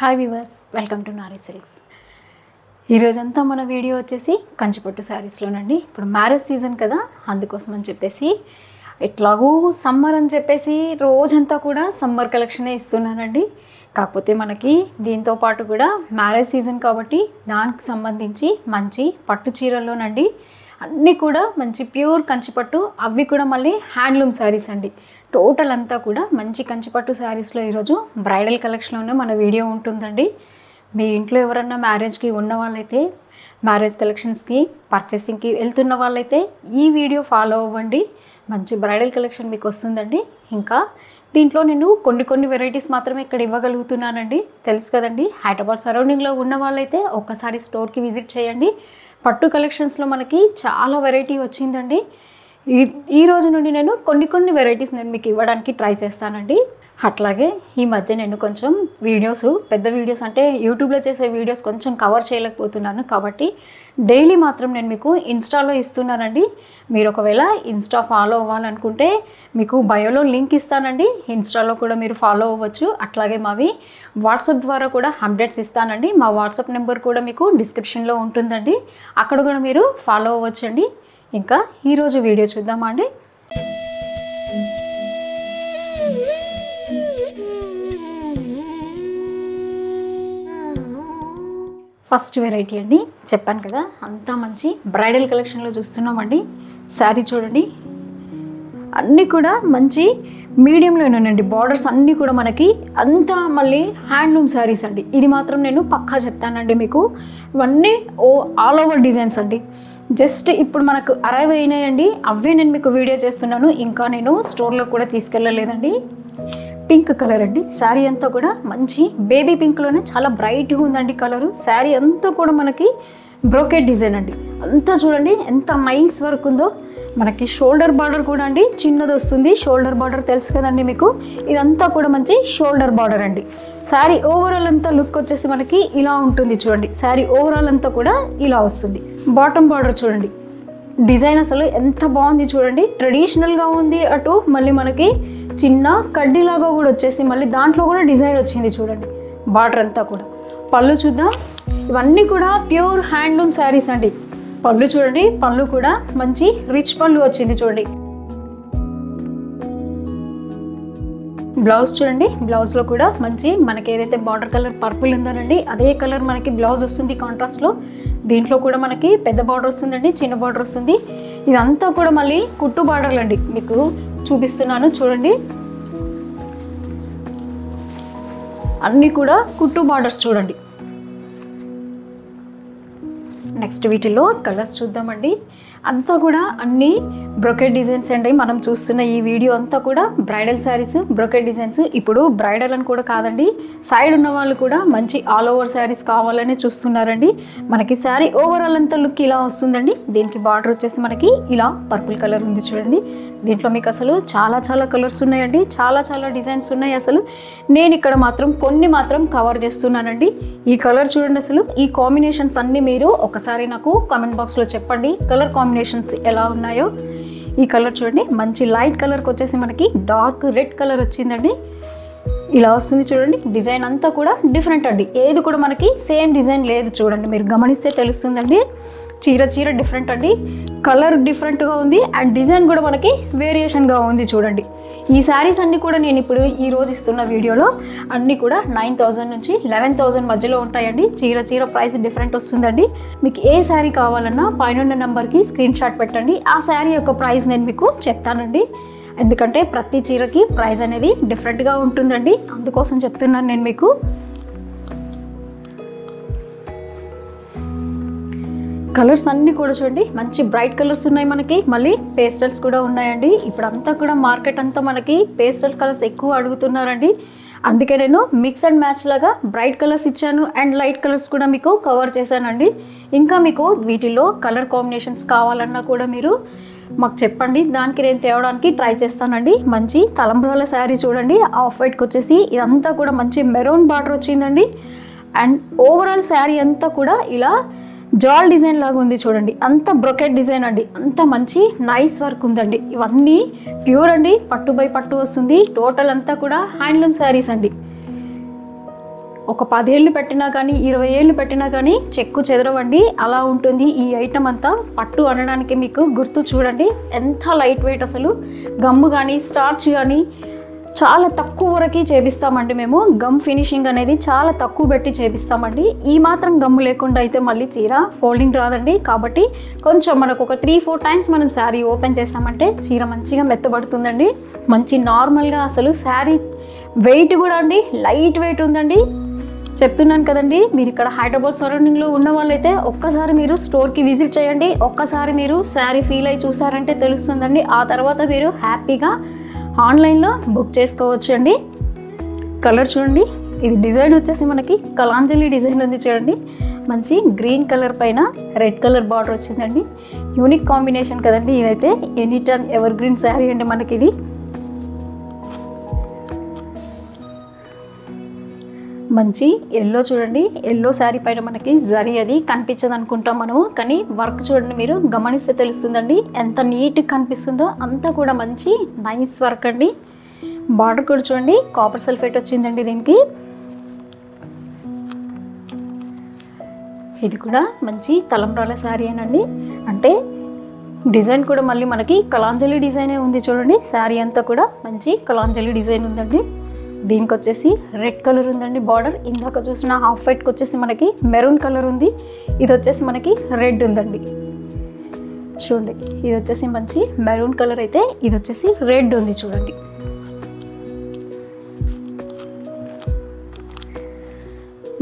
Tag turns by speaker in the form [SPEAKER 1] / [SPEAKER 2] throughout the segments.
[SPEAKER 1] Hi viewers, welcome to Nari silks. ఈరోజంతా మన video వచ్చేసి కంచిపట్టు శారీస్లోనండి. ఇప్పుడు మ్యారేజ్ సీజన్ కదా, అందుకోసం అని చెప్పేసి ఎట్లాగూ సమ్మర్ అని చెప్పేసి రోజంతా కూడా సమ్మర్ కలెక్షనే ఇస్తున్నానండి. కాకపోతే మనకి దీంతో పాటు కూడా మ్యారేజ్ సీజన్ కాబట్టి దానికి సంబంధించి మంచి పట్టు చీరల్లోనండి అన్నీ కూడా మంచి ప్యూర్ కంచిపట్టు, అవి కూడా మళ్ళీ హ్యాండ్లూమ్ శారీస్ అండి. టోటల్ అంతా కూడా మంచి కంచిపట్టు శారీస్లో ఈరోజు బ్రైడల్ కలెక్షన్లోనే మన వీడియో ఉంటుందండి. మీ ఇంట్లో ఎవరన్నా మ్యారేజ్కి ఉన్న వాళ్ళైతే, మ్యారేజ్ కలెక్షన్స్కి పర్చేసింగ్కి వెళ్తున్న వాళ్ళైతే ఈ వీడియో ఫాలో అవ్వండి. మంచి బ్రైడల్ కలెక్షన్ మీకు వస్తుందండి. ఇంకా దీంట్లో నేను కొన్ని వెరైటీస్ మాత్రమే ఇక్కడ ఇవ్వగలుగుతున్నానండి. తెలుసు కదండి, హైదరాబాద్ సరౌండింగ్లో ఉన్న వాళ్ళైతే ఒక్కసారి స్టోర్కి విజిట్ చేయండి. పట్టు కలెక్షన్స్లో మనకి చాలా వెరైటీ వచ్చిందండి. ఈ రోజు నుండి నేను కొన్ని వెరైటీస్ నేను మీకు ఇవ్వడానికి ట్రై చేస్తానండి. అట్లాగే ఈ మధ్య నేను కొంచెం పెద్ద వీడియోస్ అంటే యూట్యూబ్లో చేసే వీడియోస్ కొంచెం కవర్ చేయలేకపోతున్నాను. కాబట్టి డైలీ మాత్రం నేను మీకు ఇన్స్టాలో ఇస్తున్నానండి. మీరు ఒకవేళ ఇన్స్టా ఫాలో అవ్వాలనుకుంటే మీకు బయోలో లింక్ ఇస్తానండి. ఇన్స్టాలో కూడా మీరు ఫాలో అవ్వచ్చు. అట్లాగే మావి వాట్సాప్ ద్వారా కూడా అప్డేట్స్ ఇస్తానండి. మా వాట్సాప్ నెంబర్ కూడా మీకు డిస్క్రిప్షన్లో ఉంటుందండి. అక్కడ కూడా మీరు ఫాలో అవ్వచ్చండి. ఇంకా ఈరోజు వీడియో చూద్దామా అండి. ఫస్ట్ వెరైటీ అండి, చెప్పాను కదా అంతా మంచి బ్రైడల్ కలెక్షన్లో చూస్తున్నామండి. శారీ చూడండి, అన్నీ కూడా మంచి మీడియంలోనేనండి. బార్డర్స్ అన్నీ కూడా మనకి అంతా మళ్ళీ హ్యాండ్లూమ్ శారీస్ అండి. ఇది మాత్రం నేను పక్కా చెప్తానండి మీకు. ఇవన్నీ ఆల్ ఓవర్ డిజైన్స్ అండి. జస్ట్ ఇప్పుడు మనకు అరైవ్ అయినాయండి, అవే నేను మీకు వీడియో చేస్తున్నాను. ఇంకా నేను స్టోర్లో కూడా తీసుకెళ్ళలేదండి. పింక్ కలర్ అండి. శారీ అంతా కూడా మంచి బేబీ పింక్లోనే చాలా బ్రైట్గా ఉందండి కలరు. శారీ అంతా కూడా మనకి బ్రోకెట్ డిజైన్ అండి. అంతా చూడండి ఎంత నైస్ వర్క్ ఉందో. మనకి షోల్డర్ బార్డర్ కూడా అండి చిన్నది వస్తుంది. షోల్డర్ బార్డర్ తెలుసు కదండి మీకు. ఇదంతా కూడా మంచి షోల్డర్ బార్డర్ అండి. శారీ ఓవరాల్ అంతా లుక్ వచ్చేసి మనకి ఇలా ఉంటుంది చూడండి. శారీ ఓవరాల్ అంతా కూడా ఇలా వస్తుంది. బాటమ్ బార్డర్ చూడండి, డిజైన్ అసలు ఎంత బాగుంది చూడండి. ట్రెడిషనల్గా ఉంది, అటు మళ్ళీ మనకి చిన్న కడ్డీలాగా కూడా వచ్చేసి మళ్ళీ దాంట్లో కూడా డిజైన్ వచ్చింది చూడండి. బార్డర్ అంతా కూడా. పళ్ళు చూద్దాం. ఇవన్నీ కూడా ప్యూర్ హ్యాండ్లూమ్ శారీస్ అండి. పళ్ళు చూడండి, పళ్ళు కూడా మంచి రిచ్ పళ్ళు వచ్చింది చూడండి. బ్లౌజ్ చూడండి, బ్లౌజ్లో కూడా మంచి మనకి ఏదైతే బార్డర్ కలర్ పర్పుల్ ఉందోనండి అదే కలర్ మనకి బ్లౌజ్ వస్తుంది కాంట్రాస్ట్లో. దీంట్లో కూడా మనకి పెద్ద బార్డర్ వస్తుందండి, చిన్న బార్డర్ వస్తుంది. ఇదంతా కూడా మళ్ళీ కుట్టు బార్డర్లు అండి. మీకు చూపిస్తున్నాను చూడండి, అన్నీ కూడా కుట్టు బార్డర్స్ చూడండి. నెక్స్ట్ వీటిలో కలర్స్ చూద్దామండి. అంతా కూడా అన్ని బ్రోకెట్ డిజైన్స్ అండి. మనం చూస్తున్న ఈ వీడియో అంతా కూడా బ్రైడల్ శారీస్, బ్రోకెట్ డిజైన్స్. ఇప్పుడు బ్రైడల్ అని కూడా కాదండి, సైడ్ ఉన్న వాళ్ళు కూడా మంచి ఆల్ ఓవర్ శారీస్ కావాలని చూస్తున్నారండి. మనకి శారీ ఓవరాల్ అంతా లుక్ ఇలా వస్తుందండి. దీనికి బార్డర్ వచ్చేసి మనకి ఇలా పర్పుల్ కలర్ ఉంది చూడండి. దీంట్లో మీకు అసలు చాలా కలర్స్ ఉన్నాయండి, చాలా డిజైన్స్ ఉన్నాయి. అసలు నేను ఇక్కడ మాత్రం కొన్ని మాత్రం కవర్ చేస్తున్నానండి. ఈ కలర్ చూడండి, అసలు ఈ కాంబినేషన్స్ అన్నీ మీరు ఒకసారి నాకు కామెంట్ బాక్స్లో చెప్పండి, కలర్ కాంబినేషన్స్ ఎలా ఉన్నాయో. ఈ కలర్ చూడండి, మంచి లైట్ కలర్కి వచ్చేసి మనకి డార్క్ రెడ్ కలర్ వచ్చిందండి. ఇలా వస్తుంది చూడండి. డిజైన్ అంతా కూడా డిఫరెంట్ అండి. ఏది కూడా మనకి సేమ్ డిజైన్ లేదు చూడండి. మీరు గమనిస్తే తెలుస్తుందండి. చీర డిఫరెంట్ అండి. కలర్ డిఫరెంట్గా ఉంది అండ్ డిజైన్ కూడా మనకి వేరియేషన్గా ఉంది చూడండి. ఈ శారీస్ అన్నీ కూడా నేను ఇప్పుడు ఈరోజు ఇస్తున్న వీడియోలో అన్నీ కూడా 9,000 నుంచి 11,000 మధ్యలో ఉంటాయండి. చీర ప్రైస్ డిఫరెంట్ వస్తుందండి. మీకు ఏ శారీ కావాలన్నా పైన ఉన్న నెంబర్కి స్క్రీన్ షాట్ పెట్టండి. ఆ శారీ యొక్క ప్రైస్ నేను మీకు చెప్తానండి. ఎందుకంటే ప్రతి చీరకి ప్రైస్ అనేది డిఫరెంట్గా ఉంటుందండి, అందుకోసం చెప్తున్నాను నేను మీకు. కలర్స్ అన్నీ కూడా చూడండి, మంచి బ్రైట్ కలర్స్ ఉన్నాయి మనకి. మళ్ళీ పేస్టల్స్ కూడా ఉన్నాయండి. ఇప్పుడు అంతా కూడా మార్కెట్ అంతా మనకి పేస్టల్ కలర్స్ ఎక్కువ అడుగుతున్నారండి. అందుకే నేను మిక్స్ అండ్ మ్యాచ్ లాగా బ్రైట్ కలర్స్ ఇచ్చాను అండ్ లైట్ కలర్స్ కూడా మీకు కవర్ చేశానండి. ఇంకా మీకు వీటిలో కలర్ కాంబినేషన్స్ కావాలన్నా కూడా మీరు మాకు చెప్పండి, దానికి నేను తేవడానికి ట్రై చేస్తానండి. మంచి తలంబ్రాల శారీ చూడండి, ఆఫ్ వైట్కి వచ్చేసి ఇదంతా కూడా మంచి మెరూన్ బార్డర్ వచ్చిందండి. అండ్ ఓవరాల్ శారీ అంతా కూడా ఇలా జాల్ డిజైన్ లాగా ఉంది చూడండి. అంత బ్రోకెట్ డిజైన్ అండి, అంత మంచి నైస్ వర్క్ ఉందండి. ఇవన్నీ ప్యూర్ అండి, పట్టు బై పట్టు వస్తుంది. టోటల్ అంతా కూడా హ్యాండ్లూమ్ శారీస్ అండి. ఒక 10 ఏళ్ళు పెట్టినా కానీ 20 ఏళ్ళు పెట్టినా కానీ చెక్కు చెదరవండి. అలా ఉంటుంది ఈ ఐటమ్ అంతా. పట్టు అనడానికి మీకు గుర్తు చూడండి ఎంత లైట్ వెయిట్. అసలు గమ్ము కానీ స్టార్చ్ కానీ చాలా తక్కువ వరకు చేపిస్తామండి మేము. గమ్ ఫినిషింగ్ అనేది చాలా తక్కువ పెట్టి చేపిస్తామండి. ఈ మాత్రం గమ్ము లేకుండా అయితే మళ్ళీ చీర ఫోల్డింగ్ రాదండి. కాబట్టి కొంచెం మనకు ఒక 3-4 టైమ్స్ మనం శారీ ఓపెన్ చేస్తామంటే చీర మంచిగా మెత్తబడుతుందండి. మంచి నార్మల్గా అసలు శారీ వెయిట్ కూడా అండి లైట్ వెయిట్ ఉందండి. చెప్తున్నాను కదండి, మీరు ఇక్కడ హైదరాబాద్ సరౌండింగ్లో ఉన్న వాళ్ళైతే ఒక్కసారి మీరు స్టోర్కి విజిట్ చేయండి. ఒక్కసారి మీరు శారీ ఫీల్ అయ్యి చూసారంటే తెలుస్తుందండి. ఆ తర్వాత మీరు హ్యాపీగా ఆన్లైన్లో బుక్ చేసుకోవచ్చు అండి. కలర్ చూడండి, ఇది డిజైన్ వచ్చేసి మనకి కలాంజలి డిజైన్ ఉంది చూడండి. మంచి గ్రీన్ కలర్ పైన రెడ్ కలర్ బార్డర్ వచ్చిందండి. యూనిక్ కాంబినేషన్ కదండి ఇదైతే. Any time ever green sari అండి మనకి ఇది. మంచి ఎల్లో చూడండి, ఎల్లో శారీ పైన మనకి జరీ అది కనిపించదు అనుకుంటాం మనము, కానీ వర్క్ చూడండి మీరు గమనిస్తే తెలుస్తుందండి ఎంత నీట్గా కనిపిస్తుందో. అంతా కూడా మంచి నైస్ వర్క్ అండి. బార్డర్ కూడా చూడండి కాపర్ సల్ఫేట్ వచ్చిందండి దీనికి. ఇది కూడా మంచి తలంబ్రాల శారీ అనండి. అంటే డిజైన్ కూడా మళ్ళీ మనకి కలాంజలి డిజైనే ఉంది చూడండి. శారీ అంతా కూడా మంచి కలాంజలి డిజైన్ ఉందండి. దీనికి వచ్చేసి రెడ్ కలర్ ఉందండి బార్డర్. ఇందాక చూసిన హాఫ్ వైట్కి వచ్చేసి మనకి మెరూన్ కలర్ ఉంది. ఇది వచ్చేసి మనకి రెడ్ ఉందండి చూడండి. ఇది వచ్చేసి మంచి మెరూన్ కలర్ అయితే ఇది వచ్చేసి రెడ్ ఉంది చూడండి.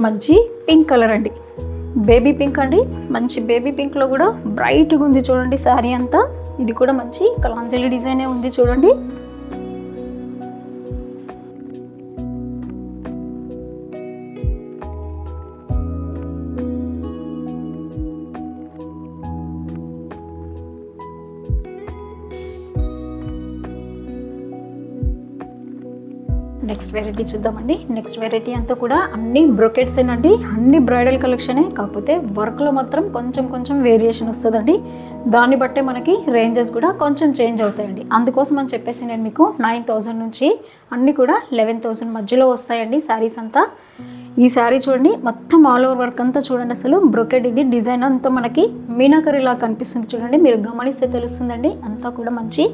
[SPEAKER 1] మంచి పింక్ కలర్ అండి, బేబీ పింక్ అండి. మంచి బేబీ పింక్లో కూడా బ్రైట్గా ఉంది చూడండి శారీ అంతా. ఇది కూడా మంచి కలాంజలి డిజైనే ఉంది చూడండి. నెక్స్ట్ వెరైటీ చూద్దామండి. నెక్స్ట్ వెరైటీ అంతా కూడా అన్ని బ్రొకెట్స్ ఏనండి, అన్ని బ్రైడల్ కలెక్షనే. కాకపోతే వర్క్లో మాత్రం కొంచెం వేరియేషన్ వస్తుందండి. దాన్ని బట్టే మనకి రేంజెస్ కూడా కొంచెం చేంజ్ అవుతాయండి. అందుకోసం అని చెప్పేసి నేను మీకు 9,000 నుంచి అన్నీ కూడా 11,000 మధ్యలో వస్తాయండి శారీస్ అంతా. ఈ శారీ చూడండి మొత్తం ఆల్ ఓవర్ వర్క్ అంతా చూడండి. అసలు బ్రొకెట్ ఇది డిజైన్ అంతా మనకి మీనాకరీ లాగా కనిపిస్తుంది చూడండి. మీరు గమనిస్తే తెలుస్తుందండి. అంతా కూడా మంచి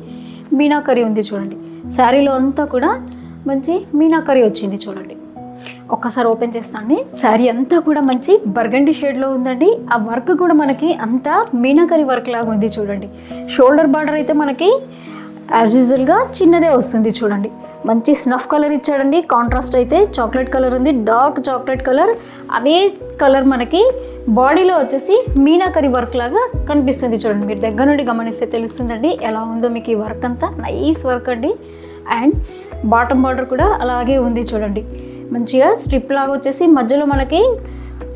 [SPEAKER 1] మీనాకరీ ఉంది చూడండి. శారీలో అంతా కూడా మంచి మీనాకరీ వచ్చింది చూడండి. ఒక్కసారి ఓపెన్ చేస్తాను. శారీ అంతా కూడా మంచి బర్గండి షేడ్లో ఉందండి. ఆ వర్క్ కూడా మనకి అంతా మీనాకరీ వర్క్ లాగా ఉంది చూడండి. షోల్డర్ బార్డర్ అయితే మనకి యాజ్ యూజువల్గా చిన్నదే వస్తుంది చూడండి. మంచి స్నఫ్ కలర్ ఇచ్చాడండి. కాంట్రాస్ట్ అయితే చాక్లెట్ కలర్ ఉంది, డార్క్ చాక్లెట్ కలర్. అదే కలర్ మనకి బాడీలో వచ్చేసి మీనాకరీ వర్క్ లాగా కనిపిస్తుంది చూడండి. మీరు దగ్గర నుండి గమనిస్తే తెలుస్తుందండి ఎలా ఉందో మీకు ఈ వర్క్ అంతా. నైస్ వర్క్ అండి. అండ్ బాటమ్ బార్డర్ కూడా అలాగే ఉంది చూడండి. మంచిగా స్ట్రిప్ లాగా వచ్చేసి మధ్యలో మనకి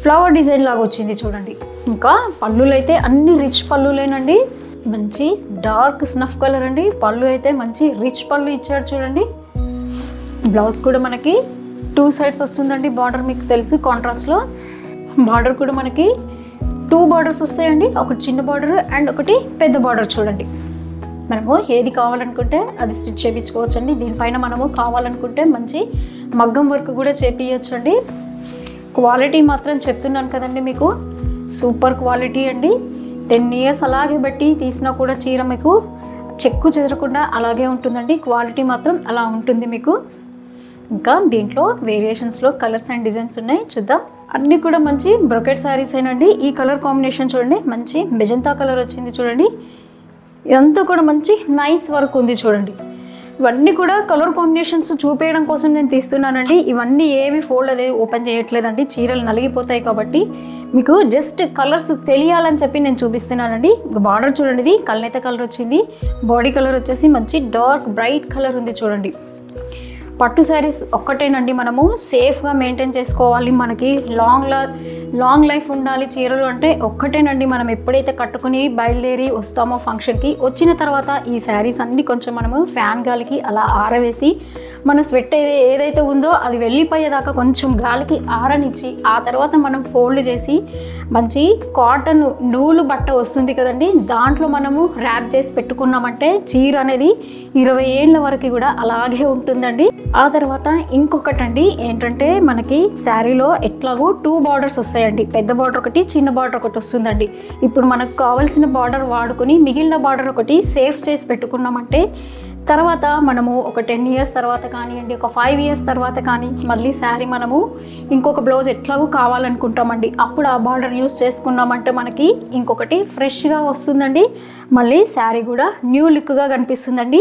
[SPEAKER 1] ఫ్లవర్ డిజైన్ లాగా వచ్చింది చూడండి. ఇంకా పళ్ళులు అయితే అన్ని రిచ్ పళ్ళులేనండి. మంచి డార్క్ స్నఫ్ కలర్ అండి. పళ్ళు అయితే మంచి రిచ్ పళ్ళు ఇచ్చాడు చూడండి. బ్లౌజ్ కూడా మనకి 2 సైడ్స్ వస్తుందండి. బార్డర్ మీకు తెలుసు కాంట్రాస్ట్లో. బార్డర్ కూడా మనకి 2 బార్డర్స్ వస్తాయండి. ఒకటి చిన్న బార్డర్ అండ్ ఒకటి పెద్ద బార్డర్ చూడండి. మనము ఏది కావాలనుకుంటే అది స్టిచ్ చేయించుకోవచ్చండి. దీనిపైన మనము కావాలనుకుంటే మంచి మగ్గం వర్క్ కూడా చేయించండి. క్వాలిటీ మాత్రం చెప్తున్నాను కదండి మీకు, సూపర్ క్వాలిటీ అండి. 10 ఇయర్స్ అలాగే బట్టి తీసినా కూడా చీర మీకు చెక్కు చెదరకుండా అలాగే ఉంటుందండి. క్వాలిటీ మాత్రం అలా ఉంటుంది మీకు. ఇంకా దీంట్లో వేరియేషన్స్లో కలర్స్ అండ్ డిజైన్స్ ఉన్నాయి, చూద్దాం. అన్నీ కూడా మంచి బ్రొకెట్ శారీస్ అయినండి. ఈ కలర్ కాంబినేషన్ చూడండి, మంచి మెజంతా కలర్ వచ్చింది చూడండి. ఇదంతా కూడా మంచి నైస్ వర్క్ ఉంది చూడండి. ఇవన్నీ కూడా కలర్ కాంబినేషన్స్ చూపించడం కోసం నేను తీస్తున్నానండి. ఇవన్నీ ఏవి ఫోల్డ్ అదే ఓపెన్ చేయట్లేదండి, చీరలు నలిగిపోతాయి కాబట్టి మీకు జస్ట్ కలర్స్ తెలియాలని చెప్పి నేను చూపిస్తున్నానండి. బార్డర్ చూడండి, ఇది కల్నేత కలర్ వచ్చింది. బాడీ కలర్ వచ్చేసి మంచి డార్క్ బ్రైట్ కలర్ ఉంది చూడండి. పట్టు శారీస్ ఒక్కటేనండి మనము సేఫ్గా మెయింటైన్ చేసుకోవాలి. మనకి లాంగ్ లైఫ్ ఉండాలి చీరలు అంటే ఒక్కటేనండి, మనం ఎప్పుడైతే కట్టుకుని బయలుదేరి వస్తామో ఫంక్షన్కి, వచ్చిన తర్వాత ఈ శారీస్ అన్నీ కొంచెం మనము ఫ్యాన్ గాలికి అలా ఆరవేసి మన స్వెట్ ఏదైతే ఉందో అది వెళ్ళిపోయేదాకా కొంచెం గాలికి ఆరనిచ్చి ఆ తర్వాత మనం ఫోల్డ్ చేసి మంచి కాటన్ నూలు బట్ట వస్తుంది కదండి, దాంట్లో మనము ర్యాప్ చేసి పెట్టుకున్నామంటే చీర అనేది 20 ఏళ్ళ వరకు కూడా అలాగే ఉంటుందండి. ఆ తర్వాత ఇంకొకటండి ఏంటంటే మనకి శారీలో ఎట్లాగో 2 బార్డర్స్ వస్తాయండి, పెద్ద బార్డర్ ఒకటి చిన్న బార్డర్ ఒకటి వస్తుందండి. ఇప్పుడు మనకు కావాల్సిన బార్డర్ వాడుకొని మిగిలిన బార్డర్ ఒకటి సేఫ్ చేసి పెట్టుకున్నామంటే తర్వాత మనము ఒక 10 ఇయర్స్ తర్వాత కానివ్వండి, ఒక 5 ఇయర్స్ తర్వాత కానీ మళ్ళీ శారీ మనము ఇంకొక బ్లౌజ్ ఎట్లాగో కావాలనుకుంటామండి, అప్పుడు ఆ బార్డర్ యూస్ చేసుకున్నామంటే మనకి ఇంకొకటి ఫ్రెష్గా వస్తుందండి, మళ్ళీ శారీ కూడా న్యూ లుక్గా కనిపిస్తుందండి.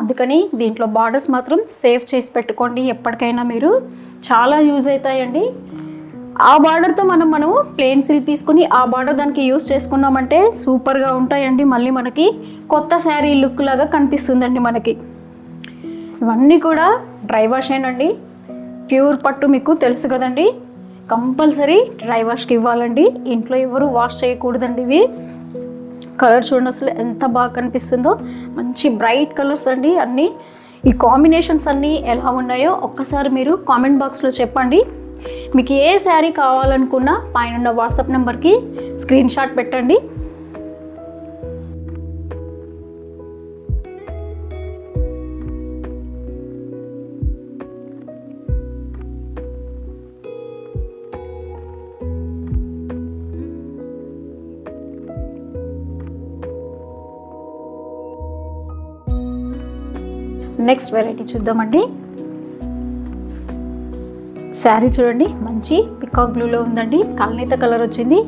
[SPEAKER 1] అందుకని దీంట్లో బార్డర్స్ మాత్రం సేవ్ చేసి పెట్టుకోండి, ఎప్పటికైనా మీరు చాలా యూజ్ అవుతాయండి. ఆ బార్డర్తో మనము ప్లెయిన్ సిల్క్ తీసుకొని ఆ బార్డర్ దానికి యూస్ చేసుకున్నామంటే సూపర్గా ఉంటాయండి, మళ్ళీ మనకి కొత్త శారీ లుక్ లాగా కనిపిస్తుందండి మనకి. ఇవన్నీ కూడా డ్రై వాష్ ఏనండి, ప్యూర్ పట్టు మీకు తెలుసు కదండి, కంపల్సరీ డ్రై వాష్కి ఇవ్వాలండి, ఇంట్లో ఎవరు వాష్ చేయకూడదండి. ఇవి కలర్ చూడండి అసలు ఎంత బాగా కనిపిస్తుందో, మంచి బ్రైట్ కలర్స్ అండి అన్నీ. ఈ కాంబినేషన్స్ అన్నీ ఎలా ఉన్నాయో ఒక్కసారి మీరు కామెంట్ బాక్స్లో చెప్పండి. మీకు ఏ శారీ కావాలనుకున్నా పైన వాట్సాప్ నెంబర్కి స్క్రీన్ షాట్ పెట్టండి. నెక్స్ట్ వెరైటీ చూద్దామండి. శారీ చూడండి మంచి పికాక్ బ్లూలో ఉందండి, కల్నేత కలర్ వచ్చింది.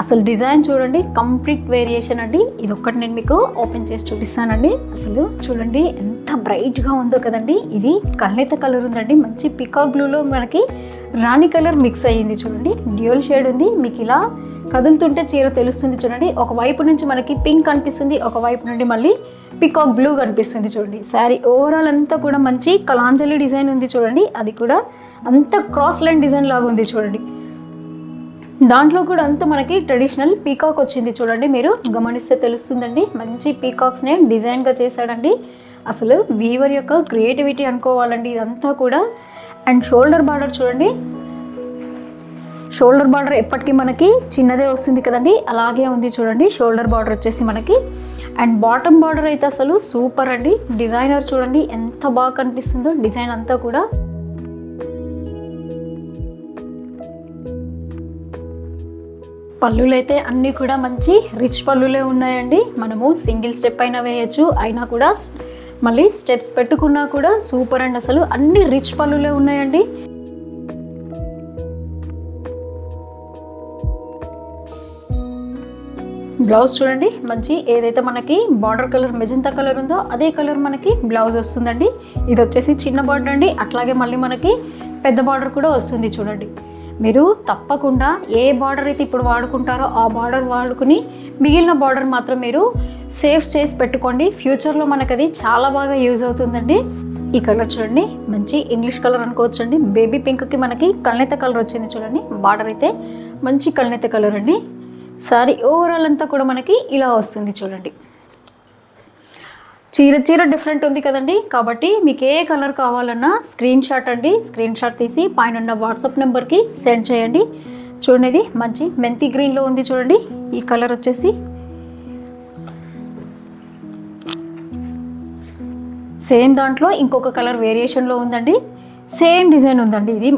[SPEAKER 1] అసలు డిజైన్ చూడండి కంప్లీట్ వేరియేషన్ అండి. ఇది ఒక్కటి నేను మీకు ఓపెన్ చేసి చూపిస్తానండి. అసలు చూడండి ఎంత బ్రైట్గా ఉందో కదండి. ఇది కల్నేత కలర్ ఉందండి, మంచి పికాక్ బ్లూలో మనకి రాణి కలర్ మిక్స్ అయ్యింది. చూడండి డ్యూయల్ షేడ్ ఉంది, మీకు ఇలా కదులుతుంటే చీర తెలుస్తుంది. చూడండి ఒకవైపు నుంచి మనకి పింక్ కనిపిస్తుంది, ఒకవైపు నుండి మళ్ళీ పికాక్ బ్లూ కనిపిస్తుంది. చూడండి శారీ ఓవరాల్ అంతా కూడా మంచి కలాంజలి డిజైన్ ఉంది. చూడండి అది కూడా అంత క్రాస్ లైన్ డిజైన్ లాగా ఉంది. చూడండి దాంట్లో కూడా అంత మనకి ట్రెడిషనల్ పీకాక్ వచ్చింది. చూడండి మీరు గమనిస్తే తెలుస్తుందండి, మంచి పీకాక్స్నే డిజైన్గా చేశాడండి. అసలు వీవర్ యొక్క క్రియేటివిటీ అనుకోవాలండి ఇదంతా కూడా. అండ్ షోల్డర్ బార్డర్ చూడండి, షోల్డర్ బార్డర్ ఎప్పటికీ మనకి చిన్నదే వస్తుంది కదండి, అలాగే ఉంది. చూడండి షోల్డర్ బార్డర్ వచ్చేసి మనకి. అండ్ బాటమ్ బార్డర్ అయితే అసలు సూపర్ అండి. డిజైనర్ చూడండి ఎంత బాగా కనిపిస్తుందో డిజైన్ అంతా కూడా. పళ్ళులు అయితే అన్నీ కూడా మంచి రిచ్ పళ్ళులే ఉన్నాయండి. మనము సింగిల్ స్టెప్ అయినా వేయచ్చు, అయినా కూడా మళ్ళీ స్టెప్స్ పెట్టుకున్నా కూడా సూపర్ అండి. అసలు అన్ని రిచ్ పళ్ళులే ఉన్నాయండి. బ్లౌజ్ చూడండి మంచి ఏదైతే మనకి బార్డర్ కలర్ మెజంతా కలర్ ఉందో అదే కలర్ మనకి బ్లౌజ్ వస్తుందండి. ఇది వచ్చేసి చిన్న బార్డర్ అండి, అట్లాగే మళ్ళీ మనకి పెద్ద బార్డర్ కూడా వస్తుంది. చూడండి మీరు తప్పకుండా ఏ బార్డర్ అయితే ఇప్పుడు వాడుకుంటారో ఆ బార్డర్ వాడుకుని మిగిలిన బార్డర్ మాత్రం మీరు సేవ్ చేసి పెట్టుకోండి. ఫ్యూచర్లో మనకు అది చాలా బాగా యూజ్ అవుతుందండి. ఈ కలర్ చూడండి మంచి ఇంగ్లీష్ కలర్ అనుకోవచ్చండి. బేబీ పింక్కి మనకి కల్నేత కలర్ వచ్చింది. చూడండి బార్డర్ అయితే మంచి కల్నేత కలర్ అండి. సారీ ఓవరాల్ అంతా కూడా మనకి ఇలా వస్తుంది. చూడండి చీర డిఫరెంట్ ఉంది కదండి, కాబట్టి మీకు ఏ కలర్ కావాలన్నా స్క్రీన్ షాట్ అండి, స్క్రీన్ షాట్ తీసి పైన ఉన్న వాట్సాప్ నెంబర్కి సెండ్ చేయండి. చూడండి ఇది మంచి మెంతి గ్రీన్లో ఉంది. చూడండి ఈ కలర్ వచ్చేసి సేమ్ దాంట్లో ఇంకొక కలర్ వేరియేషన్లో ఉందండి. సేమ్ డిజైన్ ఉందండి. ఇది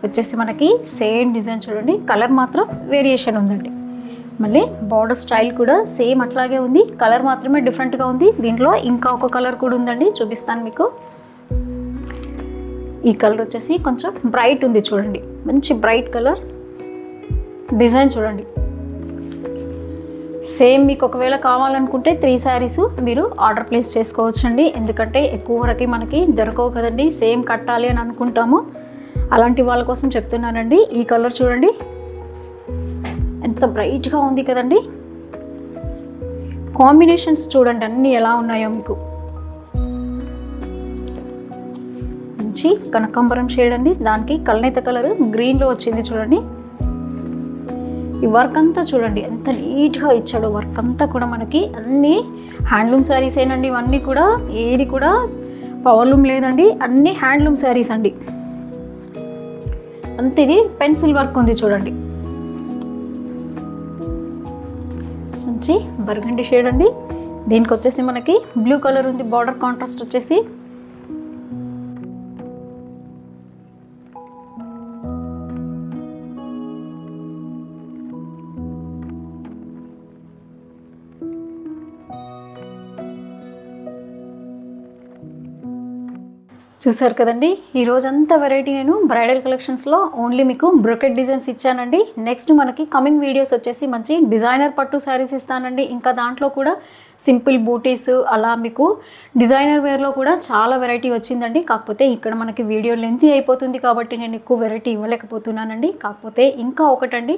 [SPEAKER 1] వచ్చేసి మనకి సేమ్ డిజైన్. చూడండి కలర్ మాత్రం వేరియేషన్ ఉందండి. మళ్ళీ బార్డర్ స్టైల్ కూడా సేమ్ అట్లాగే ఉంది, కలర్ మాత్రమే డిఫరెంట్గా ఉంది. దీంట్లో ఇంకా ఒక కలర్ కూడా ఉందండి, చూపిస్తాను మీకు. ఈ కలర్ వచ్చేసి కొంచెం బ్రైట్ ఉంది. చూడండి మంచి బ్రైట్ కలర్ డిజైన్. చూడండి సేమ్ మీకు ఒకవేళ కావాలనుకుంటే 3 శారీస్ మీరు ఆర్డర్ ప్లేస్ చేసుకోవచ్చండి. ఎందుకంటే ఎక్కువ వరకు మనకి దొరకవు కదండి, సేమ్ కట్టాలి అని అనుకుంటాము. అలాంటి వాళ్ళ కోసం చెప్తున్నానండి. ఈ కలర్ చూడండి ఎంత బ్రైట్గా ఉంది కదండి. కాంబినేషన్స్ చూడండి అన్నీ ఎలా ఉన్నాయో మీకు. మంచి కనకాంబరం షేడ్ అండి, దానికి కల్నేత కలర్ గ్రీన్లో వచ్చింది. చూడండి ఈ వర్క్ అంతా చూడండి ఎంత నీట్గా ఇచ్చాడో. వర్క్ అంతా కూడా మనకి అన్నీ హ్యాండ్లూమ్ శారీస్ ఏనండి. ఇవన్నీ కూడా ఏది కూడా పవర్లూమ్ లేదండి, అన్నీ హ్యాండ్లూమ్ శారీస్ అండి. అంతే ఇది పెన్సిల్ వర్క్ ఉంది చూడండి, మంచి బర్గండి షేడ్ అండి. దీనికి వచ్చేసి మనకి బ్లూ కలర్ ఉంది, బార్డర్ కాంట్రాస్ట్ వచ్చేసి. చూసారు కదండి, ఈ రోజంతా వెరైటీ నేను బ్రైడల్ కలెక్షన్స్లో ఓన్లీ మీకు బ్రొకెట్ డిజైన్స్ ఇచ్చానండి. నెక్స్ట్ మనకి కమింగ్ వీడియోస్ వచ్చేసి మంచి డిజైనర్ పట్టు శారీస్ ఇస్తానండి. ఇంకా దాంట్లో కూడా సింపుల్ బూటీస్, అలా మీకు డిజైనర్ వేర్లో కూడా చాలా వెరైటీ వచ్చిందండి. కాకపోతే ఇక్కడ మనకి వీడియో లెంతీ అయిపోతుంది కాబట్టి నేను ఎక్కువ వెరైటీ ఇవ్వలేకపోతున్నానండి. కాకపోతే ఇంకా ఒకటండి,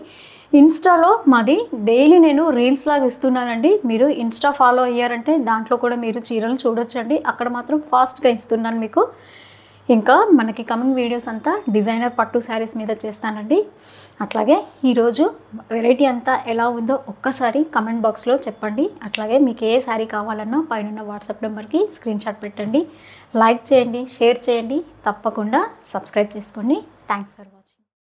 [SPEAKER 1] ఇన్స్టాలో మాది డైలీ నేను రీల్స్ లాగా ఇస్తున్నానండి. మీరు ఇన్స్టా ఫాలో అయ్యారంటే దాంట్లో కూడా మీరు చీరలు చూడొచ్చండి. అక్కడ మాత్రం ఫాస్ట్గా ఇస్తున్నాను మీకు. ఇంకా మనకి కమింగ్ వీడియోస్ అంతా డిజైనర్ పట్టు శారీస్ మీద చేస్తానండి. అట్లాగే ఈరోజు వెరైటీ అంతా ఎలా ఉందో ఒక్కసారి కమెంట్ బాక్స్లో చెప్పండి. అట్లాగే మీకు ఏ శారీ కావాలన్నా పైన వాట్సాప్ నెంబర్కి స్క్రీన్ షాట్ పెట్టండి. లైక్ చేయండి, షేర్ చేయండి, తప్పకుండా సబ్స్క్రైబ్ చేసుకోండి. Thanks for watching.